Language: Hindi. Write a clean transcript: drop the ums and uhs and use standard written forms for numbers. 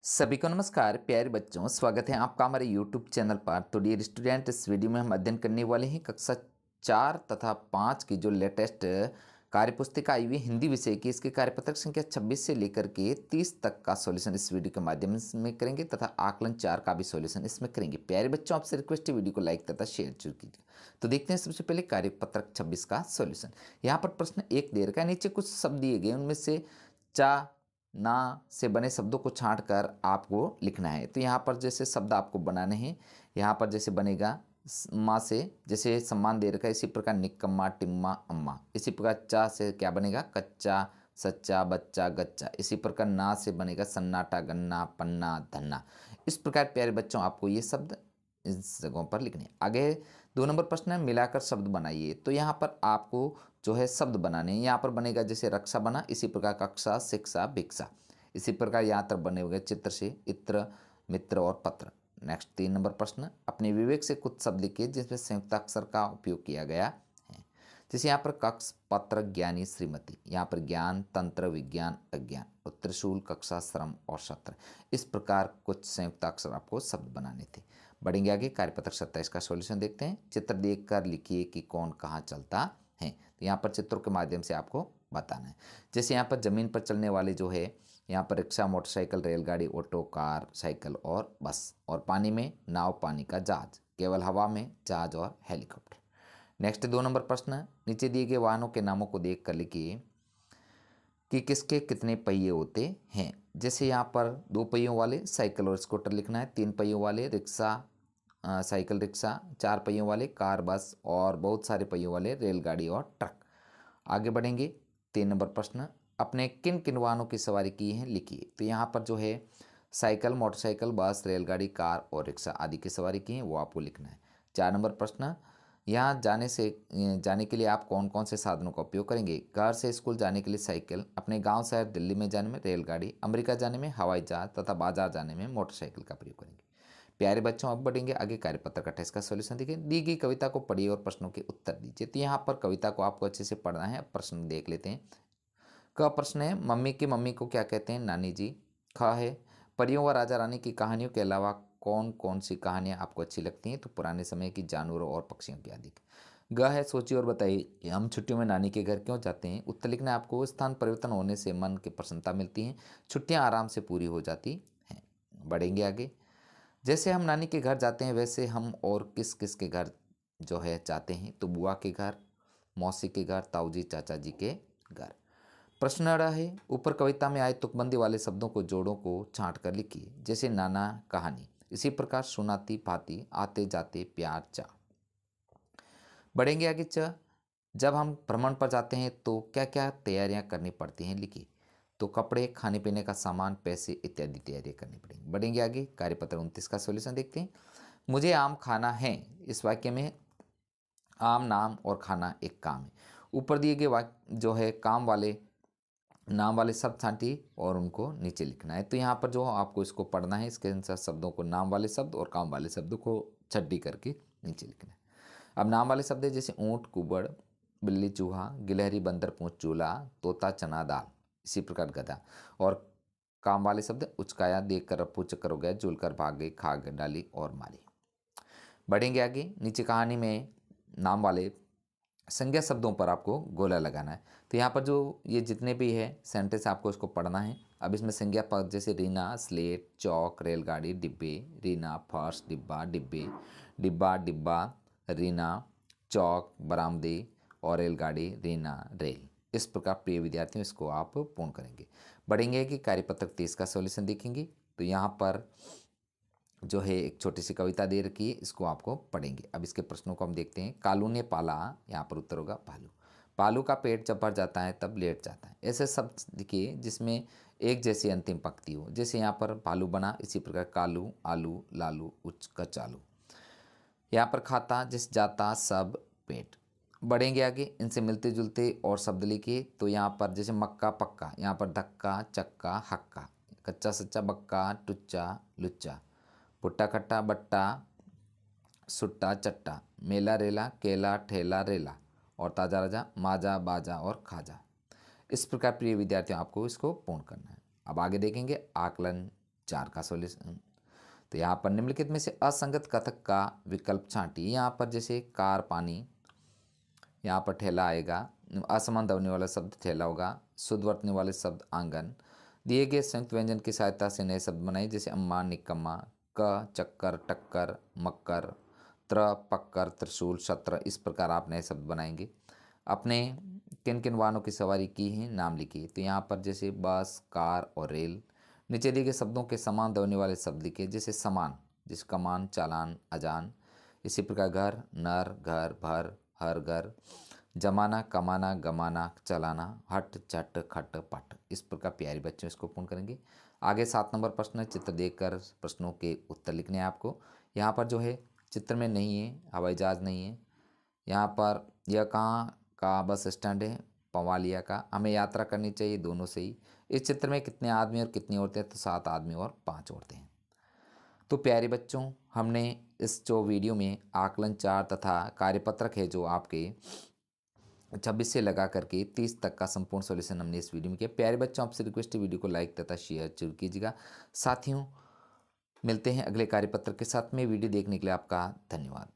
सभी को नमस्कार प्यारे बच्चों, स्वागत है आपका हमारे YouTube चैनल पर। तो डियर स्टूडेंट, इस वीडियो में हम अध्ययन करने वाले हैं कक्षा 4 तथा 5 की जो लेटेस्ट कार्यपुस्तिका आई हुई हिंदी विषय की, इसके कार्यपत्रक संख्या 26 से लेकर के 30 तक का सॉल्यूशन इस वीडियो के माध्यम में करेंगे तथा आकलन 4 का भी सॉल्यूशन इसमें करेंगे। प्यारे बच्चों, आपसे रिक्वेस्ट है वीडियो को लाइक तथा शेयर जरूर कीजिए। तो देखते हैं सबसे पहले कार्यपत्रक 26 का सॉल्यूशन। यहाँ पर प्रश्न 1 दे रखा है, नीचे कुछ शब्द दिए गए, उनमें से चा ना से बने शब्दों को छांट कर आपको लिखना है। तो यहाँ पर जैसे शब्द आपको बनाने हैं, यहाँ पर जैसे बनेगा माँ से जैसे सम्मान दे रखा है, इसी प्रकार निकम्मा टिम्मा अम्मा। इसी प्रकार चा से क्या बनेगा, कच्चा सच्चा बच्चा गच्चा। इसी प्रकार ना से बनेगा सन्नाटा गन्ना पन्ना धन्ना। इस प्रकार प्यारे बच्चों आपको ये शब्द इस जगहों पर लिखने। आगे 2 नंबर प्रश्न है, मिलाकर शब्द बनाइए। तो यहाँ पर आपको जो है शब्द बनाने हैं। यहाँ पर बनेगा जैसे रक्षा बना, इसी प्रकार कक्षा शिक्षा भिक्षा। इसी प्रकार यहाँ तक बने हुए चित्र से इत्र मित्र और पत्र। नेक्स्ट 3 नंबर प्रश्न, अपने विवेक से कुछ शब्द लिखिए जिसमें संयुक्ताक्षर का उपयोग किया गया है। जैसे यहाँ पर कक्ष पत्र ज्ञानी श्रीमती, यहाँ पर ज्ञान तंत्र विज्ञान अज्ञान और त्रिशूल कक्षा श्रम और सत्र। इस प्रकार कुछ संयुक्ताक्षर आपको शब्द बनाने थे। बढ़ेंगे आगे, कार्यपत्रक 27 का सॉल्यूशन देखते हैं। चित्र देखकर लिखिए कि कौन कहाँ चलता है। तो यहाँ पर चित्रों के माध्यम से आपको बताना है। जैसे यहाँ पर जमीन पर चलने वाले जो है, यहाँ पर रिक्शा मोटरसाइकिल रेलगाड़ी ऑटो कार साइकिल और बस। और पानी में नाव पानी का जहाज, केवल हवा में जहाज और हेलीकॉप्टर। नेक्स्ट 2 नंबर प्रश्न, नीचे दिए गए वाहनों के नामों को देख कर लिखिए कि किसके कितने पहिए होते हैं। जैसे यहाँ पर 2 पहियों वाले साइकिल और स्कूटर लिखना है, 3 पहियों वाले रिक्शा साइकिल रिक्शा, 4 पहियों वाले कार बस और बहुत सारे पहियों वाले रेलगाड़ी और ट्रक। आगे बढ़ेंगे, 3 नंबर प्रश्न, अपने किन किन वाहनों की सवारी की है लिखिए। तो यहाँ पर जो है साइकिल मोटरसाइकिल बस रेलगाड़ी कार और रिक्शा आदि की सवारी की है, वो आपको लिखना है। 4 नंबर प्रश्न, यहाँ जाने के लिए आप कौन कौन से साधनों का उपयोग करेंगे। घर से स्कूल जाने के लिए साइकिल, अपने गांव शहर दिल्ली में जाने में रेलगाड़ी, अमेरिका जाने में हवाई जहाज तथा बाजार जाने में मोटरसाइकिल का प्रयोग करेंगे। प्यारे बच्चों, अब बढ़ेंगे आगे, कार्यपत्र 28 का सॉल्यूशन देखिए। दी गई कविता को पढ़िए और प्रश्नों के उत्तर दीजिए। तो यहाँ पर कविता को आपको अच्छे से पढ़ना है। प्रश्न देख लेते हैं। क प्रश्न है, मम्मी की मम्मी को क्या कहते हैं, नानी जी। ख है, परियों व राजा रानी की कहानियों के अलावा कौन कौन सी कहानियाँ आपको अच्छी लगती हैं। तो पुराने समय की जानवरों और पक्षियों की आदि। ग है, सोचिए और बताइए कि हम छुट्टियों में नानी के घर क्यों जाते हैं। उत्तर लिखना है आपको। स्थान परिवर्तन होने से मन की प्रसन्नता मिलती है, छुट्टियाँ आराम से पूरी हो जाती हैं। बढ़ेंगे आगे, जैसे हम नानी के घर जाते हैं वैसे हम और किस किस के घर जो है जाते हैं। तो बुआ के घर, मौसी के घर, ताऊ जी चाचा जी के घर। प्रश्न है, ऊपर कविता में आए तुकबंदी वाले शब्दों को जोड़ों को छांट कर लिखिए। जैसे नाना कहानी, इसी प्रकार सुनाती पाती आते जाते प्यार चा। बढ़ेंगे आगे, च जब हम भ्रमण पर जाते हैं तो क्या क्या तैयारियां करनी पड़ती हैं लिखिए। तो कपड़े खाने पीने का सामान पैसे इत्यादि तैयारियां करनी पड़ेंगी। बढ़ेंगे आगे, कार्यपत्र 29 का सॉल्यूशन देखते हैं। मुझे आम खाना है, इस वाक्य में आम नाम और खाना एक काम है। ऊपर दिए गए वाक्य जो है काम वाले नाम वाले शब्द छांटिए और उनको नीचे लिखना है। तो यहाँ पर जो आपको इसको पढ़ना है, इसके अनुसार शब्दों को नाम वाले शब्द और काम वाले शब्दों को छड्डी करके नीचे लिखना है। अब नाम वाले शब्द है जैसे ऊँट कुबड़, बिल्ली चूहा, गिलहरी बंदर पूंछ चूल्हा, तोता चना दाल। इसी प्रकार गधा। और काम वाले शब्द उचकाया, देख कर अप्पू चक्कर हो गया, झूल कर भाग गई, खाग डाली और माली। बढ़ेंगे आगे, नीचे कहानी में नाम वाले संज्ञा शब्दों पर आपको गोला लगाना है। तो यहाँ पर जो ये जितने भी है सेंटेंस आपको इसको पढ़ना है। अब इसमें संज्ञा पद जैसे रीना स्लेट चौक रेलगाड़ी डिब्बे, रीना फर्श डिब्बा डिब्बे, डिब्बा डिब्बा, रीना चौक बरामदे और रेलगाड़ी रीना रेल। इस प्रकार प्रिय विद्यार्थियों इसको आप पूर्ण करेंगे। बढ़ेंगे कि कार्यपत्रक 30 का सॉल्यूशन देखेंगे। तो यहाँ पर जो है एक छोटी सी कविता दे रखी है, इसको आपको पढ़ेंगे। अब इसके प्रश्नों को हम देखते हैं। कालू ने पाला, यहाँ पर उत्तर होगा भालू। पालू का पेट जब भर जाता है तब लेट जाता है। ऐसे शब्द देखिए जिसमें एक जैसी अंतिम पंक्ति हो। जैसे यहाँ पर भालू बना, इसी प्रकार कालू आलू लालू उच्च कचालू। यहाँ पर खाता जिस जाता सब पेट। बढ़ेंगे आगे, इनसे मिलते जुलते और शब्द लिखिए। तो यहाँ पर जैसे मक्का पक्का, यहाँ पर धक्का चक्का हक्का, कच्चा सच्चा बक्का टुच्चा लुच्चा, भुट्टा खट्टा बट्टा सुट्टा चट्टा, मेला रेला केला ठेला रेला और ताजा राजा माजा बाजा और खाजा। इस प्रकार प्रिय विद्यार्थियों आपको इसको पूर्ण करना है। अब आगे देखेंगे आकलन 4 का सॉल्यूशन। तो यहाँ पर निम्नलिखित में से असंगत कथक का विकल्प छांटिए। यहाँ पर जैसे कार पानी, यहाँ पर ठेला आएगा, असमान ध्वनि वाला शब्द ठेला होगा, शुद्ध वर्तने वाले शब्द आंगन। दिए गए संयुक्त व्यंजन की सहायता से नए शब्द बनाइए, जैसे अम्मा निकम्मा, क चक्कर टक्कर मक्कर, त्र पक्कर त्रिशूल शत्र। इस प्रकार आप नए शब्द बनाएंगे। अपने किन किन वाहनों की सवारी की है नाम लिखिए। तो यहाँ पर जैसे बस, कार और रेल। नीचे दिए गए शब्दों के समान ध्वनि वाले शब्द लिखिए, जैसे समान, जैसे कमान, चालान, अजान। इसी प्रकार घर, नर, घर, भर, हर घर। जमाना, कमाना, गमाना, चलाना, हट, झट, खट, पट। इस प्रकार प्यारे बच्चों इसको पूर्ण करेंगे। आगे 7 नंबर प्रश्न है, चित्र देखकर प्रश्नों के उत्तर लिखने हैं आपको। यहाँ पर जो है चित्र में नहीं है, हवाई जहाज नहीं है। यहाँ पर यह कहाँ का बस स्टैंड है, पवालिया का। हमें यात्रा करनी चाहिए, दोनों से ही। इस चित्र में कितने आदमी और कितनी औरतें हैं, तो 7 आदमी और 5 औरतें हैं। तो प्यारे बच्चों, हमने इस जो वीडियो में आकलन 4 तथा कार्यपत्रक है जो आपके 26 से लगा करके 30 तक का संपूर्ण सॉल्यूशन हमने इस वीडियो में किया। प्यारे बच्चों, आपसे रिक्वेस्ट है वीडियो को लाइक तथा शेयर जरूर कीजिएगा। साथियों, मिलते हैं अगले कार्यपत्र के साथ में। वीडियो देखने के लिए आपका धन्यवाद।